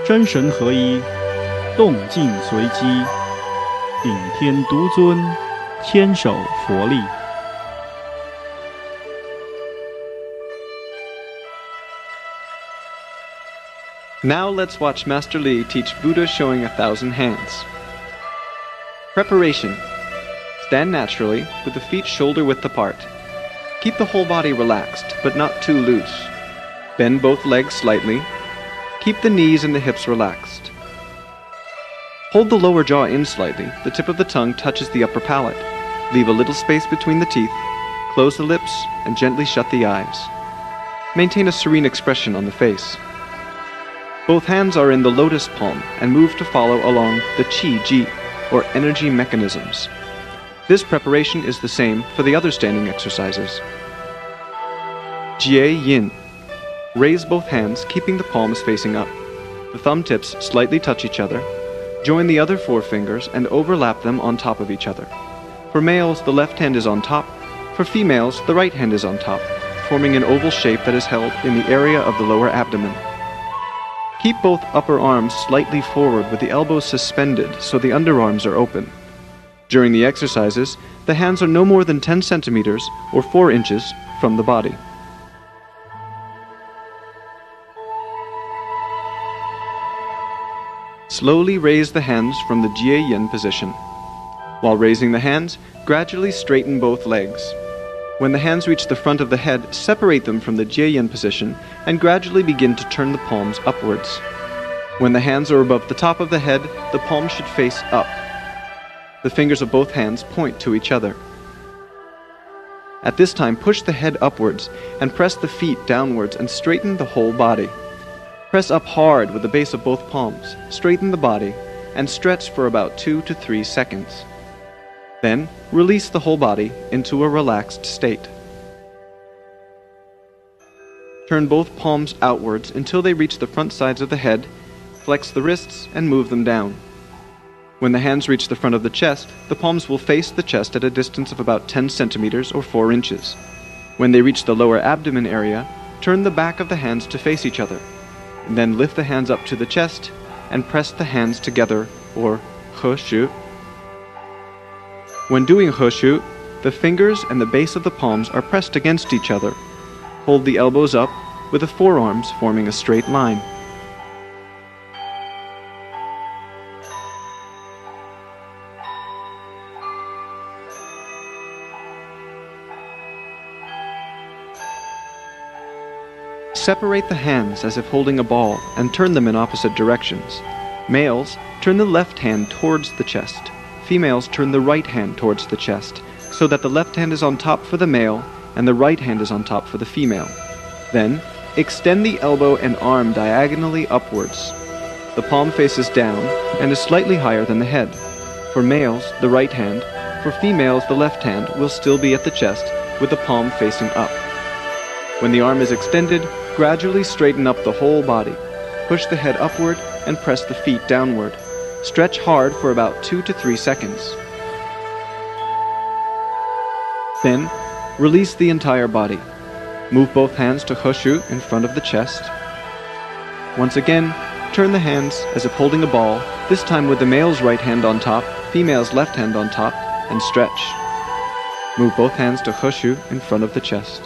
真神合一，动静随机，顶天独尊，千手佛力。Now let's watch Master Li teach Buddha showing 1,000 hands. Preparation. Stand naturally, with the feet shoulder-width apart. Keep the whole body relaxed, but not too loose. Bend both legs slightly. Keep the knees and the hips relaxed. Hold the lower jaw in slightly. The tip of the tongue touches the upper palate. Leave a little space between the teeth. Close the lips and gently shut the eyes. Maintain a serene expression on the face. Both hands are in the lotus palm and move to follow along the qi-ji, or energy mechanisms. This preparation is the same for the other standing exercises. Jie yin. Raise both hands, keeping the palms facing up. The thumb tips slightly touch each other. Join the other four fingers and overlap them on top of each other. For males, the left hand is on top. For females, the right hand is on top, forming an oval shape that is held in the area of the lower abdomen. Keep both upper arms slightly forward with the elbows suspended so the underarms are open. During the exercises, the hands are no more than 10 centimeters or 4 inches from the body. Slowly raise the hands from the Jie Yin position. While raising the hands, gradually straighten both legs. When the hands reach the front of the head, separate them from the Jie Yin position and gradually begin to turn the palms upwards. When the hands are above the top of the head, the palms should face up. The fingers of both hands point to each other. At this time, push the head upwards and press the feet downwards and straighten the whole body. Press up hard with the base of both palms, straighten the body, and stretch for about 2 to 3 seconds. Then, release the whole body into a relaxed state. Turn both palms outwards until they reach the front sides of the head, flex the wrists, and move them down. When the hands reach the front of the chest, the palms will face the chest at a distance of about 10 centimeters or 4 inches. When they reach the lower abdomen area, turn the back of the hands to face each other. And then lift the hands up to the chest and press the hands together, or he shu. When doing he shu, the fingers and the base of the palms are pressed against each other. Hold the elbows up with the forearms forming a straight line. Separate the hands as if holding a ball and turn them in opposite directions. Males, turn the left hand towards the chest. Females turn the right hand towards the chest, so that the left hand is on top for the male and the right hand is on top for the female. Then, extend the elbow and arm diagonally upwards. The palm faces down and is slightly higher than the head. For males, the right hand. For females, the left hand will still be at the chest with the palm facing up. When the arm is extended, gradually straighten up the whole body. Push the head upward and press the feet downward. Stretch hard for about 2 to 3 seconds. Then, release the entire body. Move both hands to he shu in front of the chest. Once again, turn the hands as if holding a ball, this time with the male's right hand on top, female's left hand on top, and stretch. Move both hands to he shu in front of the chest.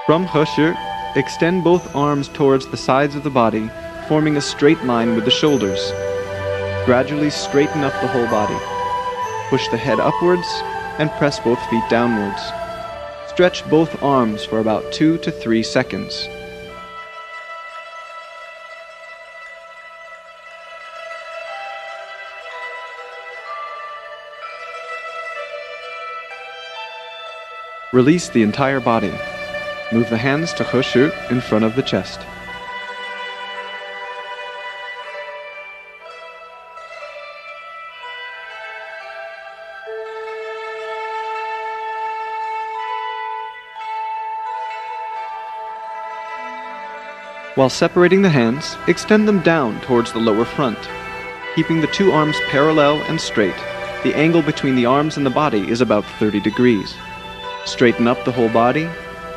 From he shu, extend both arms towards the sides of the body, forming a straight line with the shoulders. Gradually straighten up the whole body. Push the head upwards and press both feet downwards. Stretch both arms for about 2 to 3 seconds. Release the entire body. Move the hands to he shu in front of the chest. While separating the hands, extend them down towards the lower front. Keeping the two arms parallel and straight, the angle between the arms and the body is about 30 degrees. Straighten up the whole body.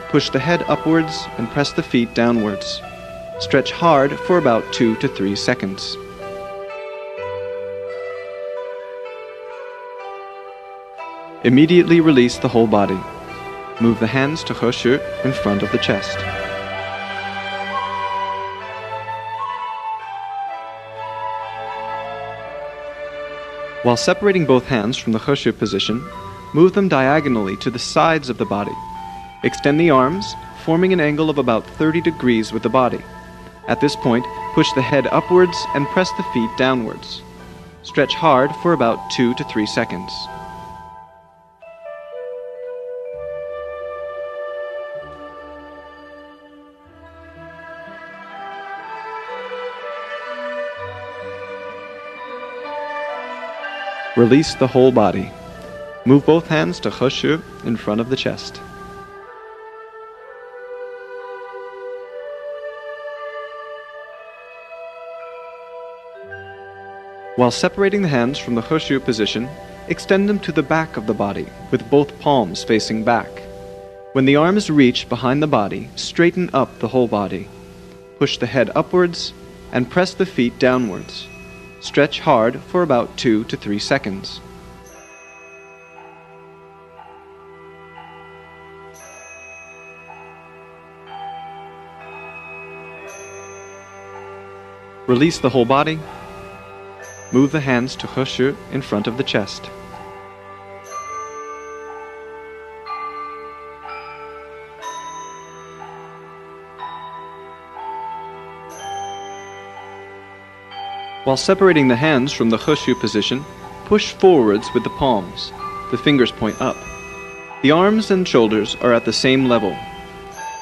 Push the head upwards and press the feet downwards. Stretch hard for about 2 to 3 seconds. Immediately release the whole body. Move the hands to 合十 in front of the chest. While separating both hands from the 合十 position, move them diagonally to the sides of the body. Extend the arms, forming an angle of about 30 degrees with the body. At this point, push the head upwards and press the feet downwards. Stretch hard for about 2 to 3 seconds. Release the whole body. Move both hands to 合十 in front of the chest. While separating the hands from the 合十 position, extend them to the back of the body, with both palms facing back. When the arms reach behind the body, straighten up the whole body. Push the head upwards and press the feet downwards. Stretch hard for about 2 to 3 seconds. Release the whole body. Move the hands to 合十 in front of the chest. While separating the hands from the 合十 position, push forwards with the palms. The fingers point up. The arms and shoulders are at the same level.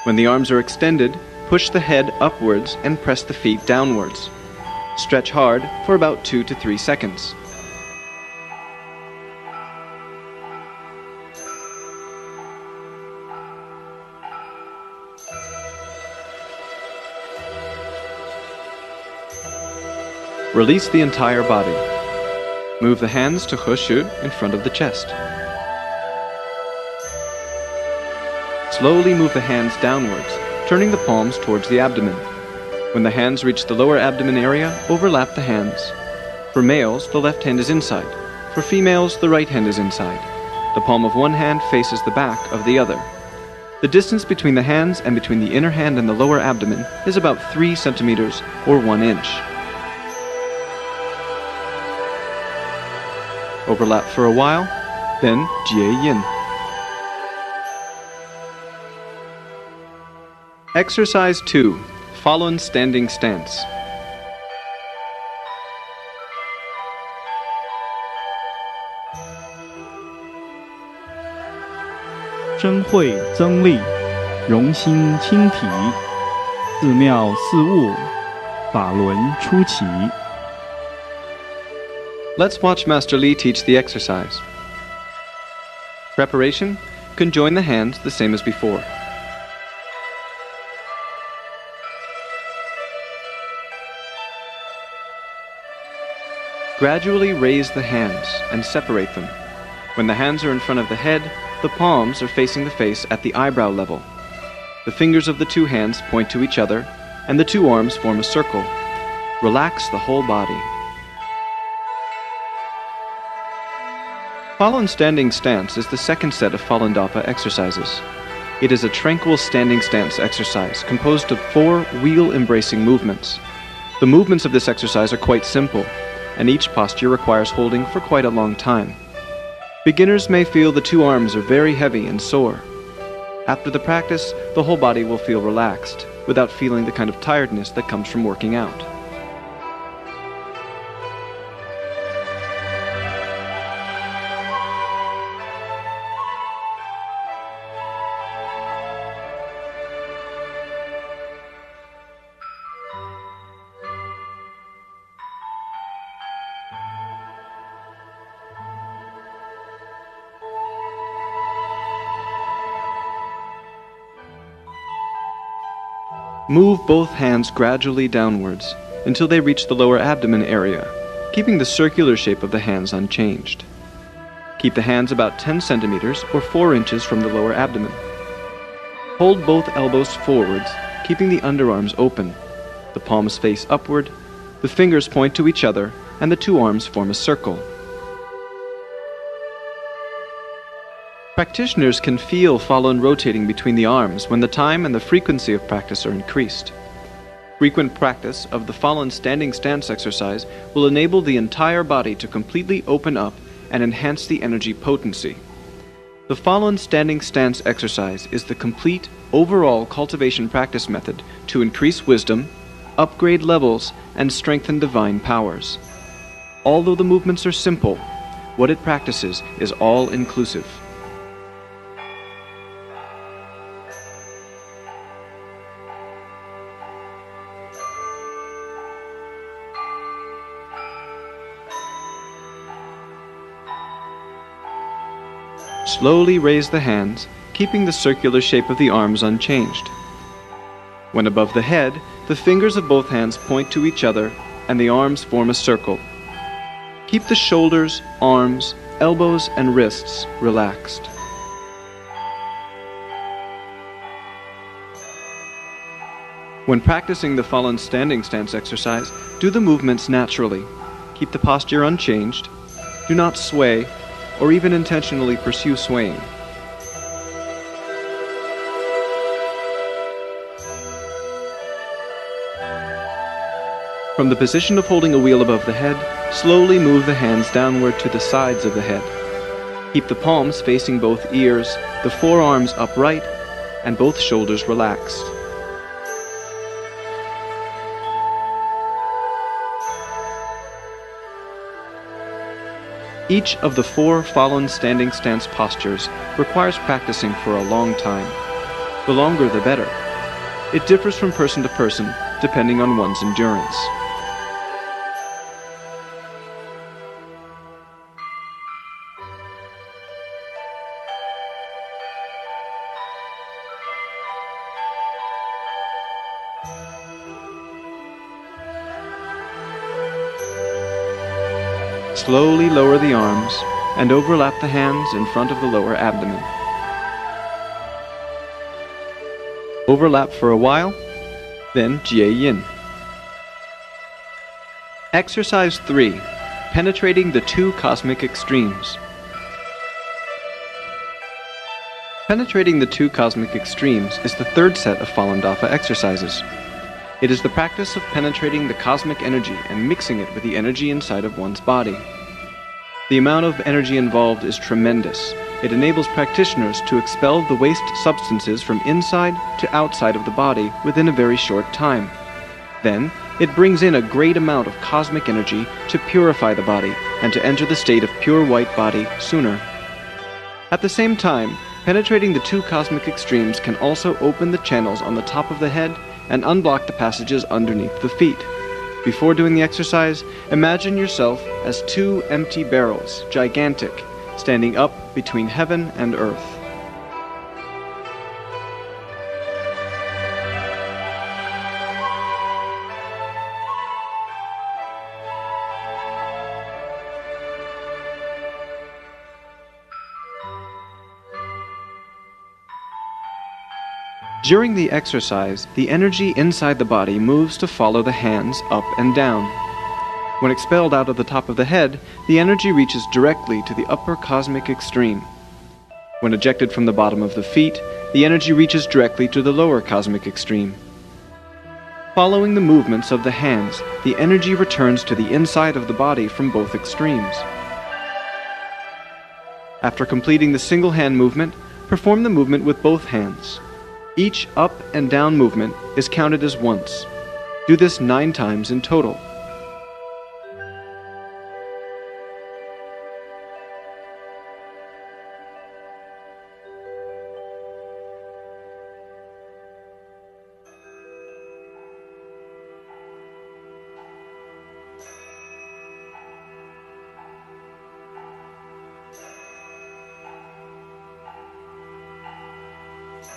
When the arms are extended, push the head upwards and press the feet downwards. Stretch hard for about 2 to 3 seconds. Release the entire body. Move the hands to 合十 in front of the chest. Slowly move the hands downwards, turning the palms towards the abdomen. When the hands reach the lower abdomen area, overlap the hands. For males, the left hand is inside. For females, the right hand is inside. The palm of one hand faces the back of the other. The distance between the hands and between the inner hand and the lower abdomen is about 3 centimeters or 1 inch. Overlap for a while, then 结印. Exercise 2. Falun standing stance. 真慧增力，容心清体，寺庙四物，法轮出奇。 Let's watch Master Li teach the exercise. Preparation: conjoin the hands the same as before. Gradually raise the hands and separate them. When the hands are in front of the head, the palms are facing the face at the eyebrow level. The fingers of the two hands point to each other, and the two arms form a circle. Relax the whole body. Falun standing stance is the second set of Falun dafa exercises. It is a tranquil standing stance exercise composed of 4 wheel-embracing movements. The movements of this exercise are quite simple, and each posture requires holding for quite a long time. Beginners may feel the two arms are very heavy and sore. After the practice, the whole body will feel relaxed, without feeling the kind of tiredness that comes from working out. Move both hands gradually downwards until they reach the lower abdomen area, keeping the circular shape of the hands unchanged. Keep the hands about 10 centimeters or 4 inches from the lower abdomen. Hold both elbows forwards, keeping the underarms open. The palms face upward, the fingers point to each other, and the two arms form a circle. Practitioners can feel Falun rotating between the arms when the time and the frequency of practice are increased. Frequent practice of the Falun standing stance exercise will enable the entire body to completely open up and enhance the energy potency. The Falun standing stance exercise is the complete, overall cultivation practice method to increase wisdom, upgrade levels, and strengthen divine powers. Although the movements are simple, what it practices is all-inclusive. Slowly raise the hands, keeping the circular shape of the arms unchanged. When above the head, the fingers of both hands point to each other and the arms form a circle. Keep the shoulders, arms, elbows, and wrists relaxed. When practicing the Falun standing stance exercise, do the movements naturally. Keep the posture unchanged. Do not sway or even intentionally pursue swaying. From the position of holding a wheel above the head, slowly move the hands downward to the sides of the head. Keep the palms facing both ears, the forearms upright, and both shoulders relaxed. Each of the 4 Falun standing stance postures requires practicing for a long time. The longer the better. It differs from person to person, depending on one's endurance. Slowly lower the arms and overlap the hands in front of the lower abdomen. Overlap for a while, then Jie Yin. Exercise 3. Penetrating the 2 cosmic extremes. Penetrating the 2 cosmic extremes is the 3rd set of Falun Dafa exercises. It is the practice of penetrating the cosmic energy and mixing it with the energy inside of one's body. The amount of energy involved is tremendous. It enables practitioners to expel the waste substances from inside to outside of the body within a very short time. Then, it brings in a great amount of cosmic energy to purify the body and to enter the state of pure white body sooner. At the same time, penetrating the 2 cosmic extremes can also open the channels on the top of the head and unblock the passages underneath the feet. Before doing the exercise, imagine yourself as 2 empty barrels, gigantic, standing up between heaven and earth. During the exercise, the energy inside the body moves to follow the hands up and down. When expelled out of the top of the head, the energy reaches directly to the upper cosmic extreme. When ejected from the bottom of the feet, the energy reaches directly to the lower cosmic extreme. Following the movements of the hands, the energy returns to the inside of the body from both extremes. After completing the single hand movement, perform the movement with both hands. Each up and down movement is counted as once. Do this 9 times in total.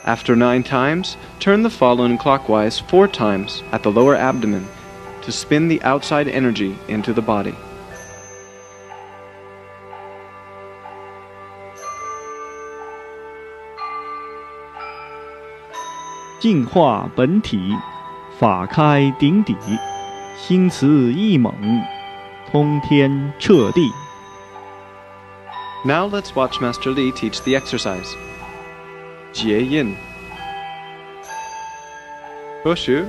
After 9 times, turn the Falun clockwise 4 times at the lower abdomen to spin the outside energy into the body. 净化本体，法开顶底，心慈意猛，通天彻地。 Now let's watch Master Li teach the exercise. 结印 和序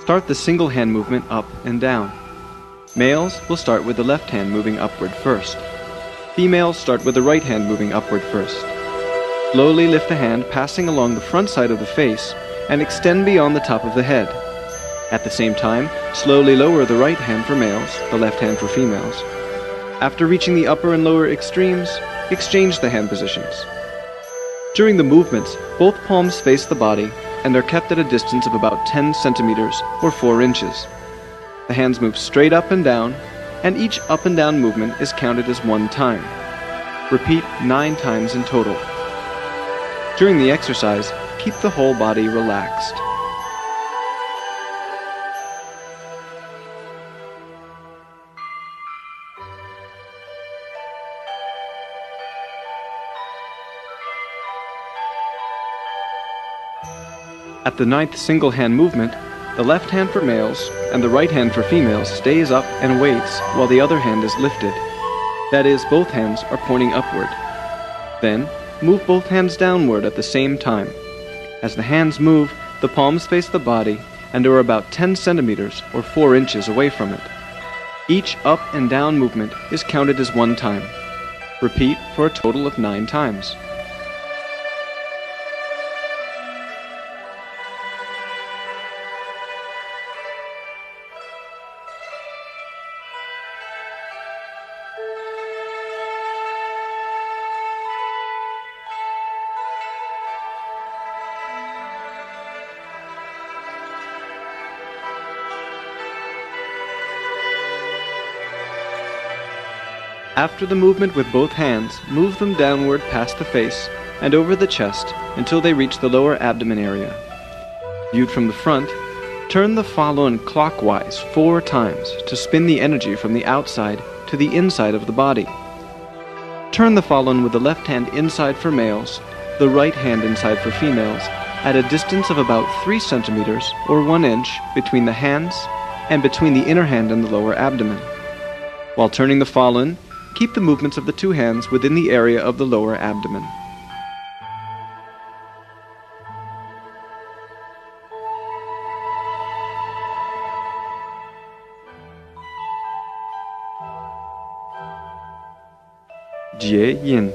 Start the single hand movement up and down. Males will start with the left hand moving upward first. Females start with the right hand moving upward first. Slowly lift the hand passing along the front side of the face and extend beyond the top of the head. At the same time, slowly lower the right hand for males, the left hand for females. After reaching the upper and lower extremes, exchange the hand positions. During the movements, both palms face the body and are kept at a distance of about 10 centimeters or 4 inches. The hands move straight up and down, and each up and down movement is counted as 1 time. Repeat 9 times in total. During the exercise, keep the whole body relaxed. At the 9th single hand movement, the left hand for males and the right hand for females stays up and waits while the other hand is lifted. That is, both hands are pointing upward. Then, move both hands downward at the same time. As the hands move, the palms face the body and are about 10 centimeters or 4 inches away from it. Each up and down movement is counted as 1 time. Repeat for a total of 9 times. After the movement with both hands, move them downward past the face and over the chest until they reach the lower abdomen area. Viewed from the front, turn the Falun clockwise 4 times to spin the energy from the outside to the inside of the body. Turn the Falun with the left hand inside for males, the right hand inside for females, at a distance of about 3 centimeters or 1 inch between the hands and between the inner hand and the lower abdomen. While turning the Falun, keep the movements of the 2 hands within the area of the lower abdomen. Jie Yin.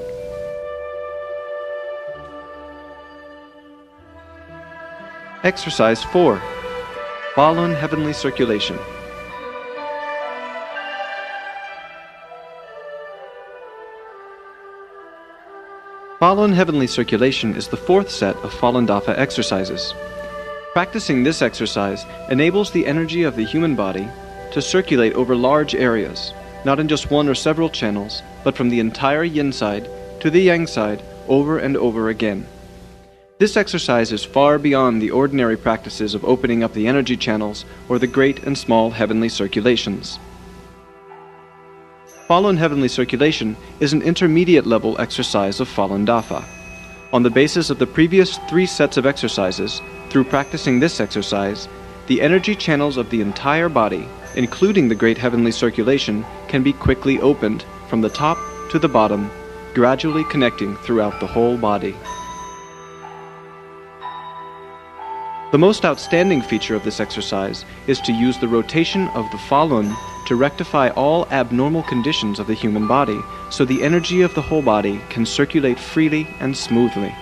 Exercise 4. Falun Heavenly Circulation. Falun Heavenly Circulation is the 4th set of Falun Dafa exercises. Practicing this exercise enables the energy of the human body to circulate over large areas, not in just one or several channels, but from the entire yin side to the yang side over and over again. This exercise is far beyond the ordinary practices of opening up the energy channels or the great and small heavenly circulations. Falun Heavenly Circulation is an intermediate level exercise of Falun Dafa. On the basis of the previous 3 sets of exercises, through practicing this exercise, the energy channels of the entire body, including the great heavenly circulation, can be quickly opened from the top to the bottom, gradually connecting throughout the whole body. The most outstanding feature of this exercise is to use the rotation of the Falun to rectify all abnormal conditions of the human body, so the energy of the whole body can circulate freely and smoothly.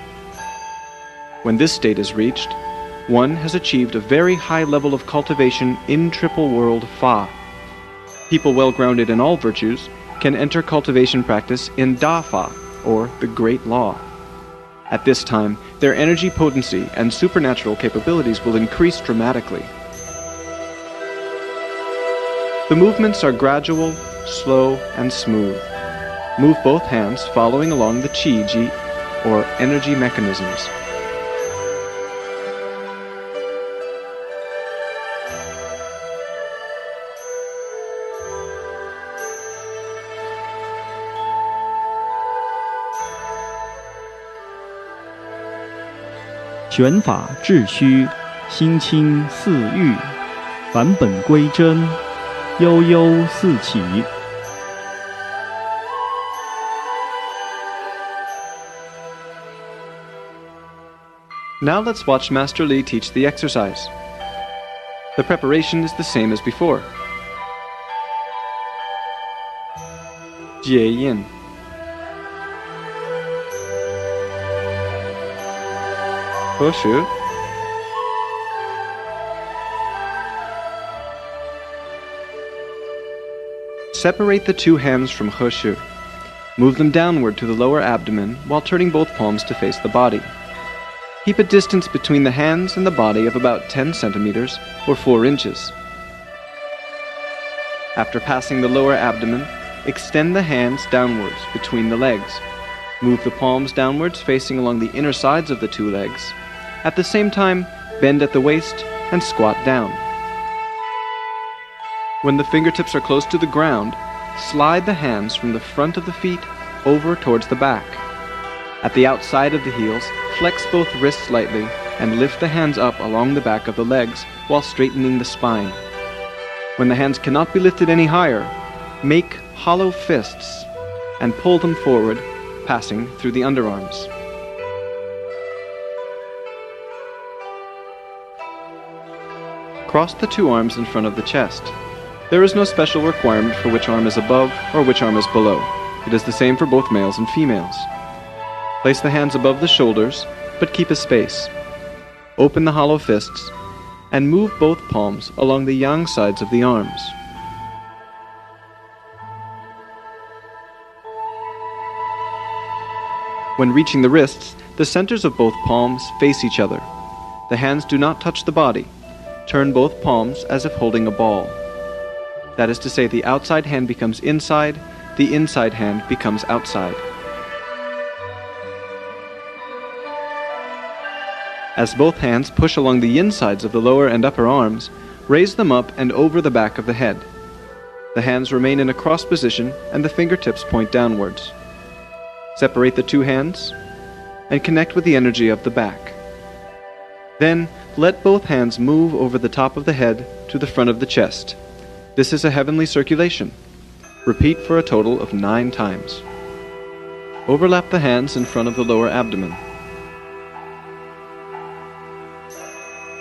When this state is reached, one has achieved a very high level of cultivation in triple world Fa. People well grounded in all virtues can enter cultivation practice in dafa, or the Great Law. At this time, their energy potency and supernatural capabilities will increase dramatically. The movements are gradual, slow, and smooth. Move both hands following along the Qi Ji, or energy mechanisms. 玄法致虚，心清似玉，返本归真，悠悠似起。Now let's watch Master Li teach the exercise. The preparation is the same as before. 结印 合十 Separate the two hands from 合十. Move them downward to the lower abdomen while turning both palms to face the body. Keep a distance between the hands and the body of about 10 centimeters or 4 inches. After passing the lower abdomen, extend the hands downwards between the legs. Move the palms downwards facing along the inner sides of the two legs. At the same time, bend at the waist and squat down. When the fingertips are close to the ground, slide the hands from the front of the feet over towards the back. At the outside of the heels, flex both wrists slightly and lift the hands up along the back of the legs while straightening the spine. When the hands cannot be lifted any higher, make hollow fists and pull them forward, passing through the underarms. Cross the two arms in front of the chest. There is no special requirement for which arm is above or which arm is below. It is the same for both males and females. Place the hands above the shoulders, but keep a space. Open the hollow fists, and move both palms along the yang sides of the arms. When reaching the wrists, the centers of both palms face each other. The hands do not touch the body. Turn both palms as if holding a ball. That is to say, the outside hand becomes inside, the inside hand becomes outside. As both hands push along the insides of the lower and upper arms, raise them up and over the back of the head. The hands remain in a cross position and the fingertips point downwards. Separate the two hands and connect with the energy of the back. Then, let both hands move over the top of the head to the front of the chest. This is a heavenly circulation. Repeat for a total of 9 times. Overlap the hands in front of the lower abdomen.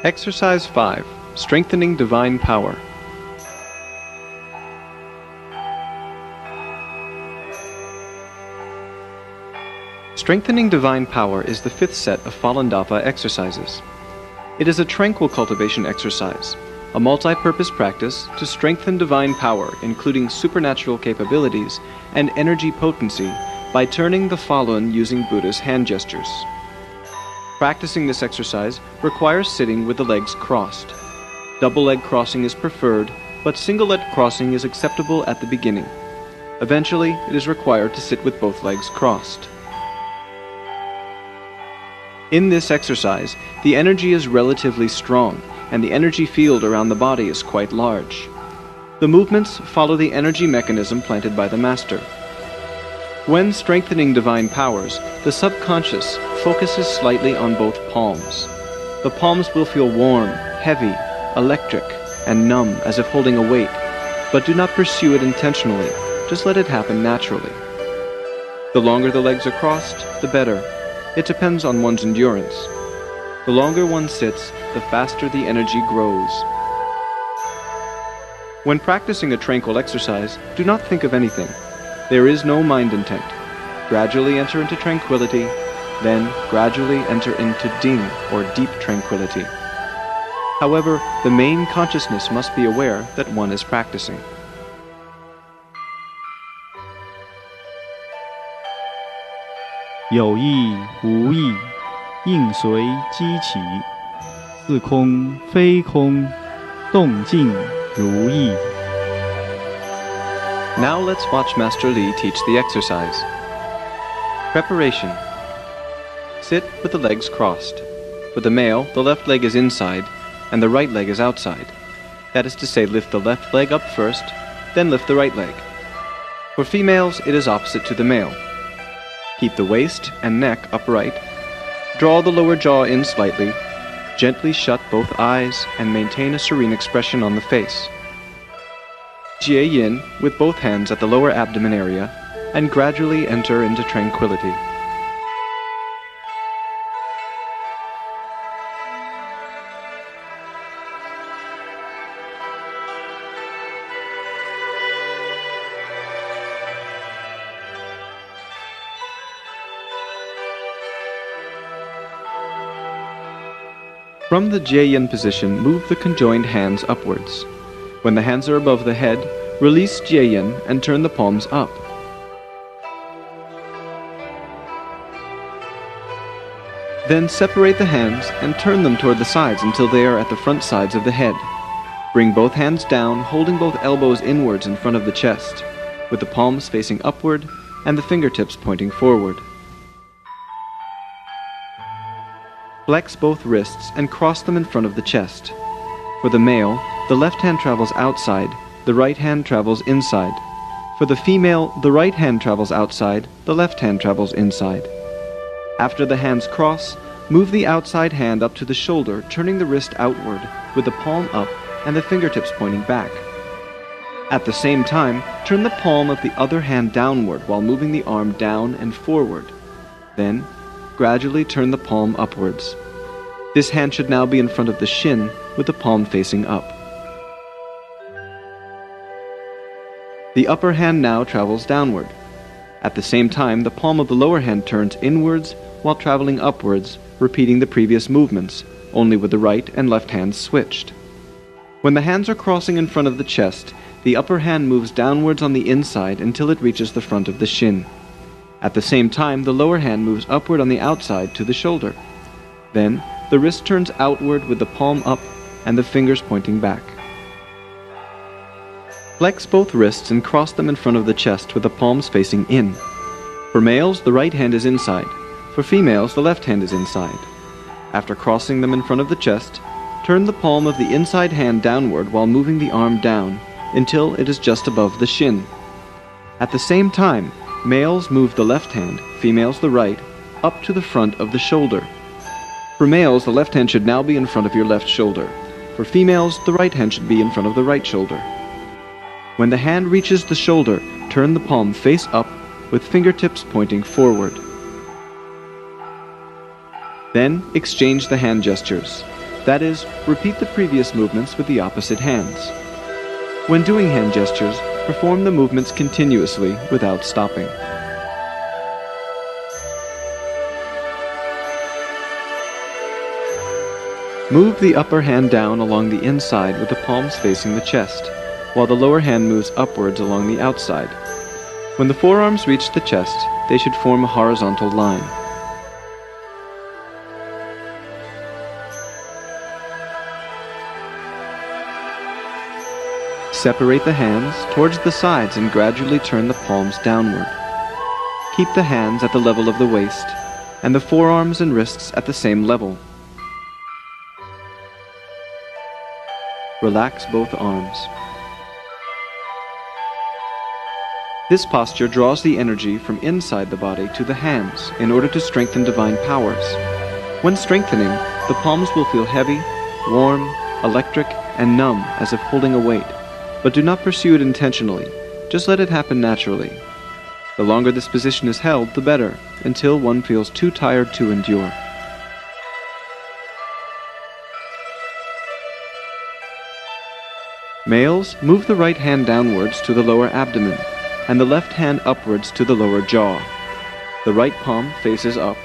Exercise 5. Strengthening Divine Power. Strengthening Divine Power is the 5th set of Falun dafa exercises. It is a tranquil cultivation exercise, a multi-purpose practice to strengthen divine power, including supernatural capabilities and energy potency, by turning the Falun using Buddha's hand gestures. Practicing this exercise requires sitting with the legs crossed. Double leg crossing is preferred, but single leg crossing is acceptable at the beginning. Eventually, it is required to sit with both legs crossed. In this exercise, the energy is relatively strong, and the energy field around the body is quite large. The movements follow the energy mechanism planted by the Master. When strengthening divine powers, the subconscious focuses slightly on both palms. The palms will feel warm, heavy, electric, and numb as if holding a weight, but do not pursue it intentionally, just let it happen naturally. The longer the legs are crossed, the better. It depends on one's endurance. The longer one sits, the faster the energy grows. When practicing a tranquil exercise, do not think of anything. There is no mind intent. Gradually enter into tranquility, then gradually enter into ding, or deep tranquility. However, the main consciousness must be aware that one is practicing. 有意无意，应随机起，似空非空，动静如意。 Now let's watch Master Li teach the exercise. Preparation. Sit with the legs crossed. For the male, the left leg is inside and the right leg is outside. That is to say, lift the left leg up first, then lift the right leg. For females, it is opposite to the male. Keep the waist and neck upright. draw the lower jaw in slightly, gently shut both eyes, and maintain a serene expression on the face. Jie Yin with both hands at the lower abdomen area, and gradually enter into tranquility. From the Jie Yin position, move the conjoined hands upwards. When the hands are above the head, release Jie Yin and turn the palms up. Then separate the hands and turn them toward the sides until they are at the front sides of the head. Bring both hands down, holding both elbows inwards in front of the chest, with the palms facing upward and the fingertips pointing forward. Flex both wrists and cross them in front of the chest. For the male, the left hand travels outside, the right hand travels inside. For the female, the right hand travels outside, the left hand travels inside. After the hands cross, move the outside hand up to the shoulder, turning the wrist outward, with the palm up and the fingertips pointing back. At the same time, turn the palm of the other hand downward while moving the arm down and forward. Then, gradually turn the palm upwards. This hand should now be in front of the shin, with the palm facing up. The upper hand now travels downward. At the same time, the palm of the lower hand turns inwards while traveling upwards, repeating the previous movements, only with the right and left hands switched. When the hands are crossing in front of the chest, the upper hand moves downwards on the inside until it reaches the front of the shin. At the same time, the lower hand moves upward on the outside to the shoulder. Then, the wrist turns outward with the palm up and the fingers pointing back. Flex both wrists and cross them in front of the chest with the palms facing in. For males, the right hand is inside. For females, the left hand is inside. After crossing them in front of the chest, turn the palm of the inside hand downward while moving the arm down until it is just above the shin. At the same time, males move the left hand, females the right, up to the front of the shoulder. For males, the left hand should now be in front of your left shoulder. For females, the right hand should be in front of the right shoulder. When the hand reaches the shoulder, turn the palm face up with fingertips pointing forward. Then, exchange the hand gestures. That is, repeat the previous movements with the opposite hands. When doing hand gestures, perform the movements continuously without stopping. Move the upper hand down along the inside with the palms facing the chest, while the lower hand moves upwards along the outside. When the forearms reach the chest, they should form a horizontal line. Separate the hands towards the sides and gradually turn the palms downward. Keep the hands at the level of the waist, and the forearms and wrists at the same level. Relax both arms. This posture draws the energy from inside the body to the hands in order to strengthen divine powers. When strengthening, the palms will feel heavy, warm, electric, and numb as if holding a weight. But do not pursue it intentionally. Just let it happen naturally. The longer this position is held, the better, until one feels too tired to endure. Males, move the right hand downwards to the lower abdomen, and the left hand upwards to the lower jaw. The right palm faces up.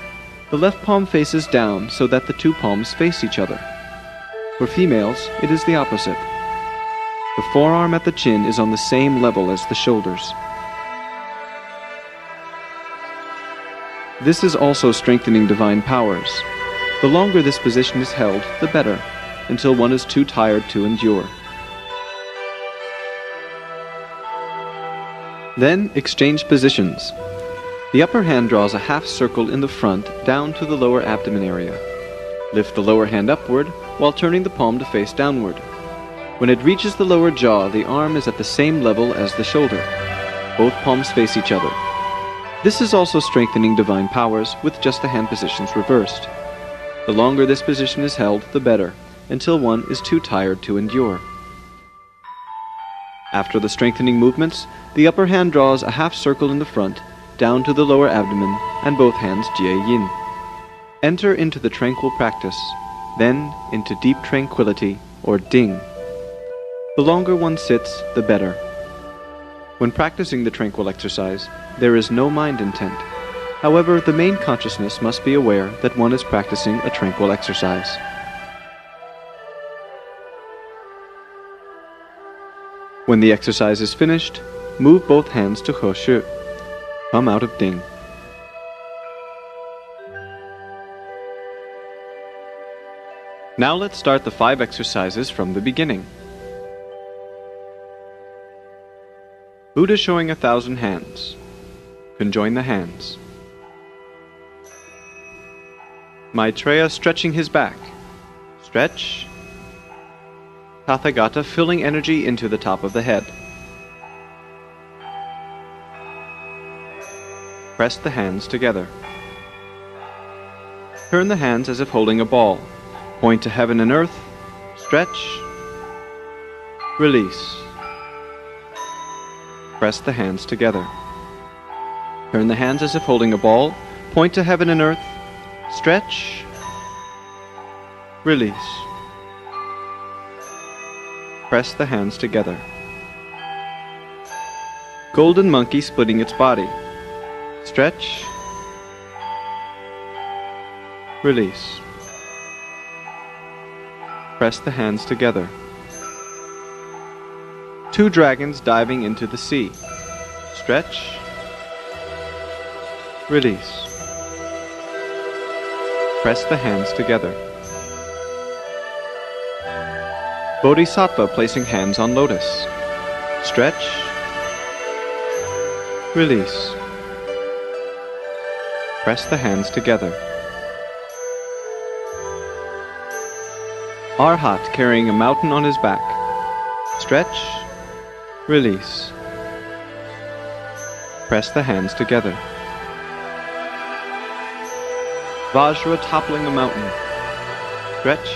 The left palm faces down so that the two palms face each other. For females, it is the opposite. The forearm at the chin is on the same level as the shoulders. This is also strengthening divine powers. The longer this position is held, the better, until one is too tired to endure. Then exchange positions. The upper hand draws a half circle in the front down to the lower abdomen area. Lift the lower hand upward while turning the palm to face downward. When it reaches the lower jaw, the arm is at the same level as the shoulder. Both palms face each other. This is also strengthening divine powers with just the hand positions reversed. The longer this position is held, the better, until one is too tired to endure. After the strengthening movements, the upper hand draws a half circle in the front, down to the lower abdomen, and both hands jie yin. Enter into the tranquil practice, then into deep tranquility, or ding. The longer one sits, the better. When practicing the tranquil exercise, there is no mind intent. However, the main consciousness must be aware that one is practicing a tranquil exercise. When the exercise is finished, move both hands to He Shi. Come out of Ding. Now let's start the 5 exercises from the beginning. Buddha showing 1,000 hands. Conjoin the hands. Maitreya stretching his back. Stretch. Tathagata filling energy into the top of the head. Press the hands together. Turn the hands as if holding a ball. Point to heaven and earth. Stretch. Release. Press the hands together. Turn the hands as if holding a ball. Point to heaven and earth. Stretch. Release. Press the hands together. Golden monkey splitting its body. Stretch. Release. Press the hands together. 2 dragons diving into the sea. Stretch. Release. Press the hands together. Bodhisattva placing hands on lotus. Stretch. Release. Press the hands together. Arhat carrying a mountain on his back. Stretch. Release. Press the hands together. Vajra toppling a mountain. Stretch.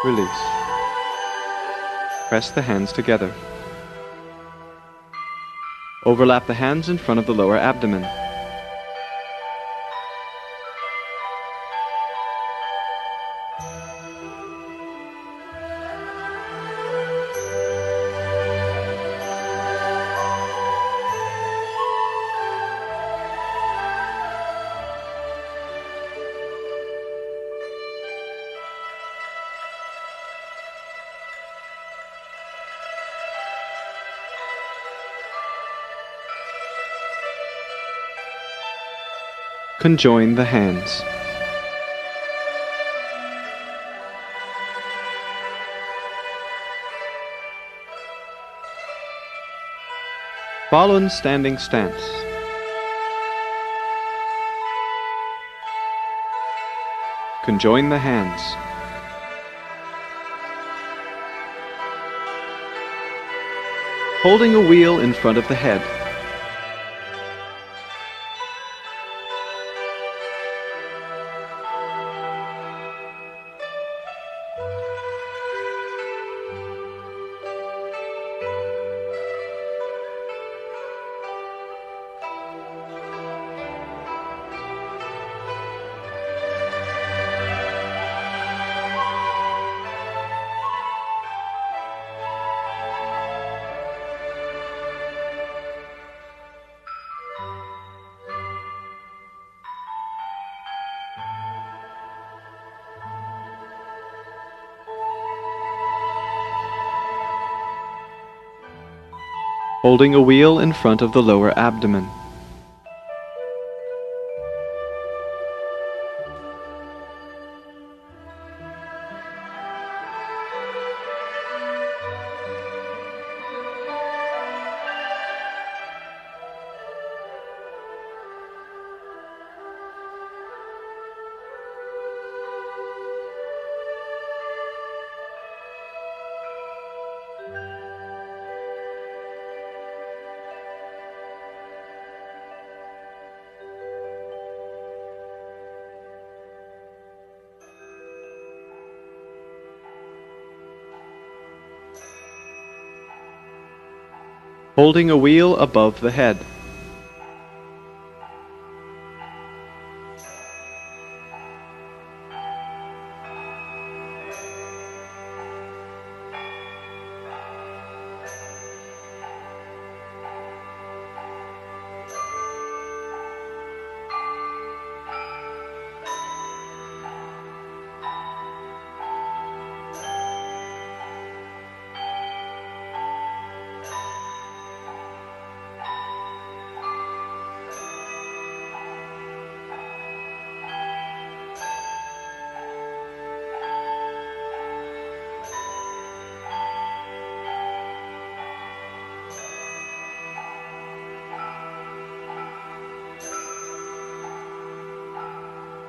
Release. Press the hands together. Overlap the hands in front of the lower abdomen. Conjoin the hands. Falun standing stance. Conjoin the hands. Holding a wheel in front of the head. Holding a wheel in front of the lower abdomen. Holding a wheel above the head.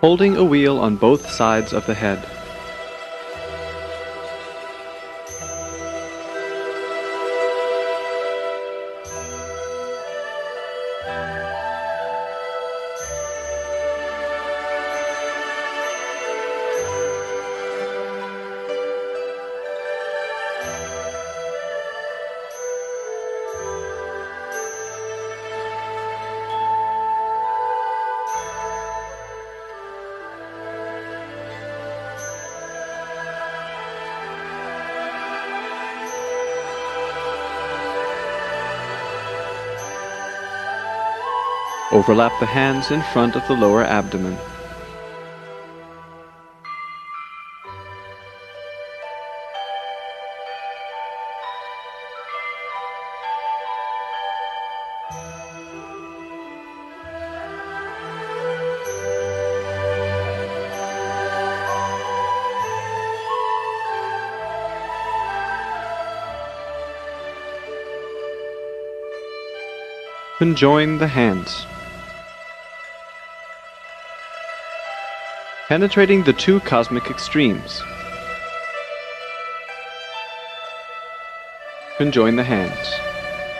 Holding a wheel on both sides of the head. Overlap the hands in front of the lower abdomen. Conjoin the hands. Penetrating the two cosmic extremes. Conjoin the hands.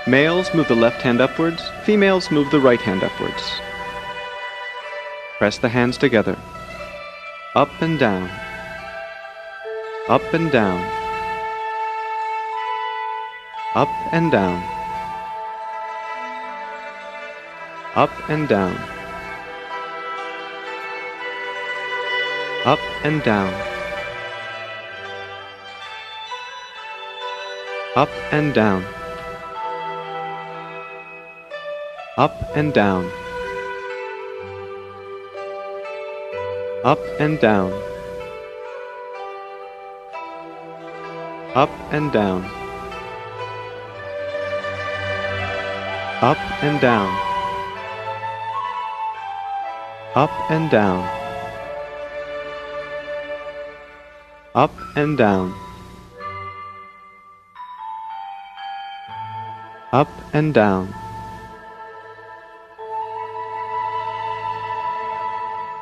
Males move the left hand upwards, females move the right hand upwards. Press the hands together. Up and down. Up and down. Up and down. Up and down. Up and down. Up and down. Up and down. Up and down. Up and down. Up and down. Up and down. Up and down. Up and down.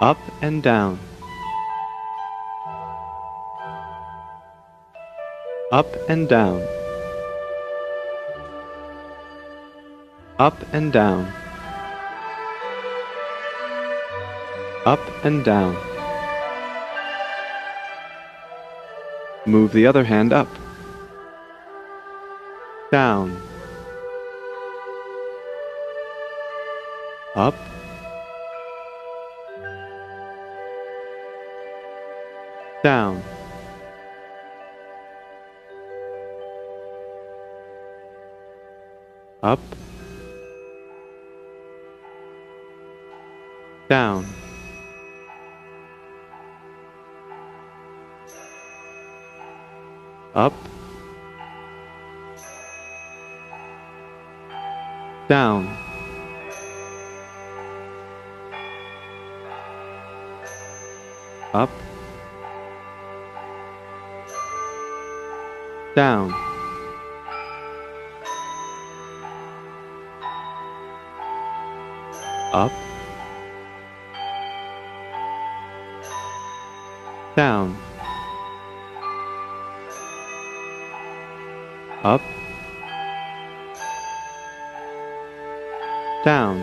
Up and down. Up and down. Up and down. Up and down. Move the other hand up. Down. Up. Down. Up. Down. Up. Down. Up. Down. Up. Down. Up. Down.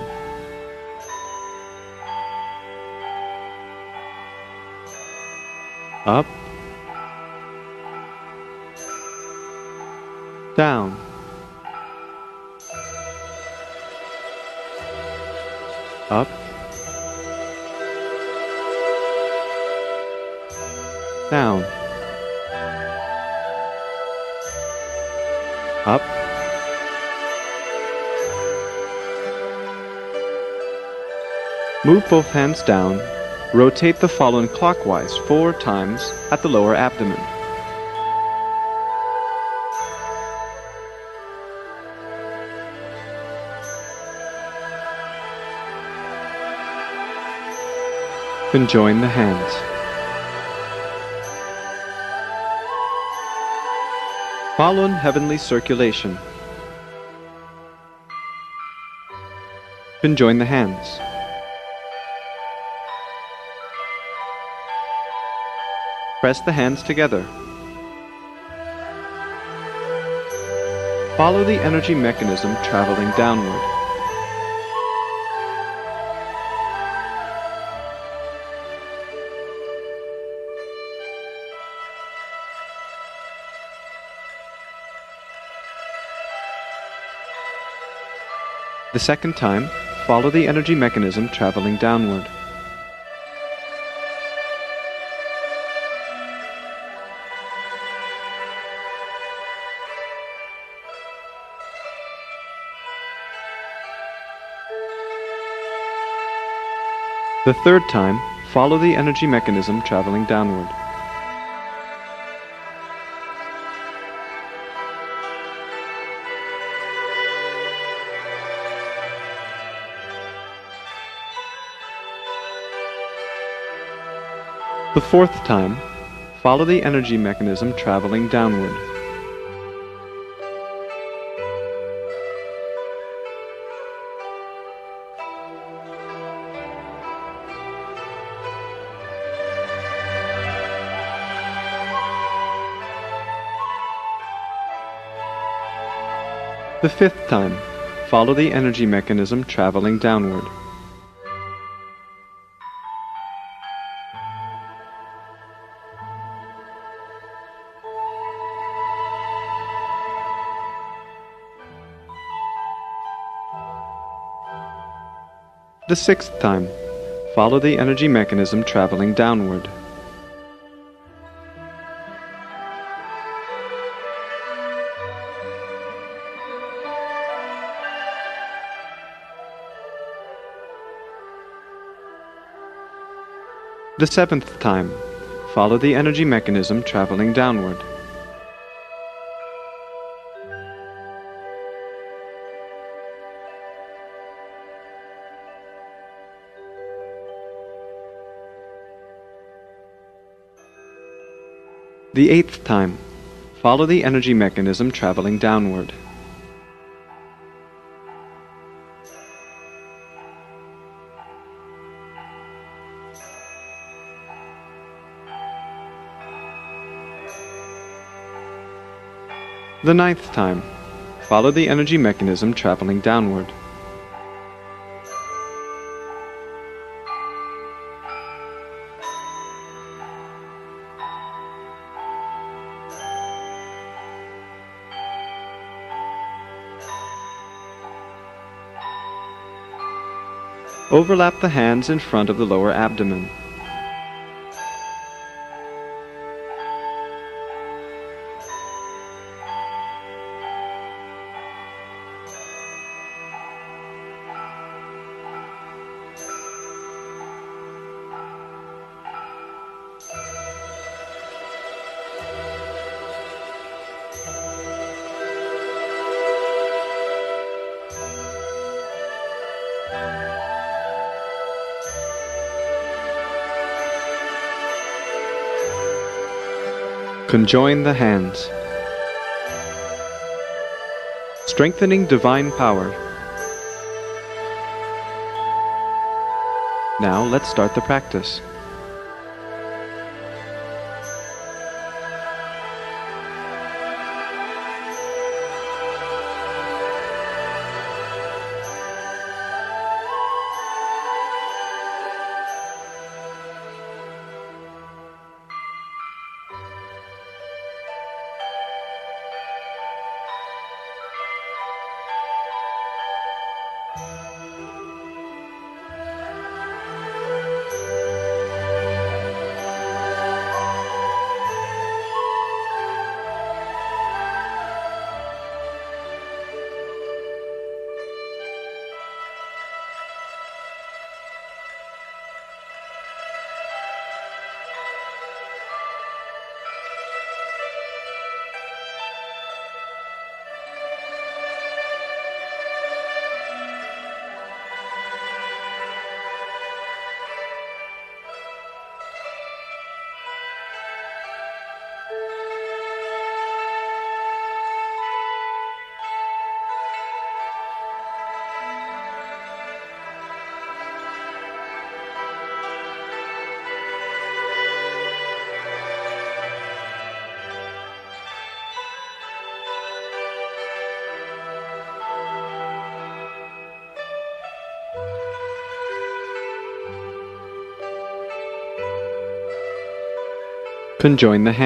Up. Down. up, down, up, move both hands down. Rotate the Falun clockwise 4 times at the lower abdomen. Conjoin the hands. Falun Heavenly Circulation. Conjoin the hands. Press the hands together. Follow the energy mechanism traveling downward. The second time, follow the energy mechanism traveling downward. The third time, follow the energy mechanism traveling downward. The fourth time, follow the energy mechanism traveling downward. The fifth time, follow the energy mechanism traveling downward. The sixth time, follow the energy mechanism traveling downward. The seventh time, follow the energy mechanism traveling downward. The eighth time, follow the energy mechanism traveling downward. The ninth time, follow the energy mechanism traveling downward. Overlap the hands in front of the lower abdomen. Conjoin the hands. Strengthening divine power. Now let's start the practice. Conjoin the hands.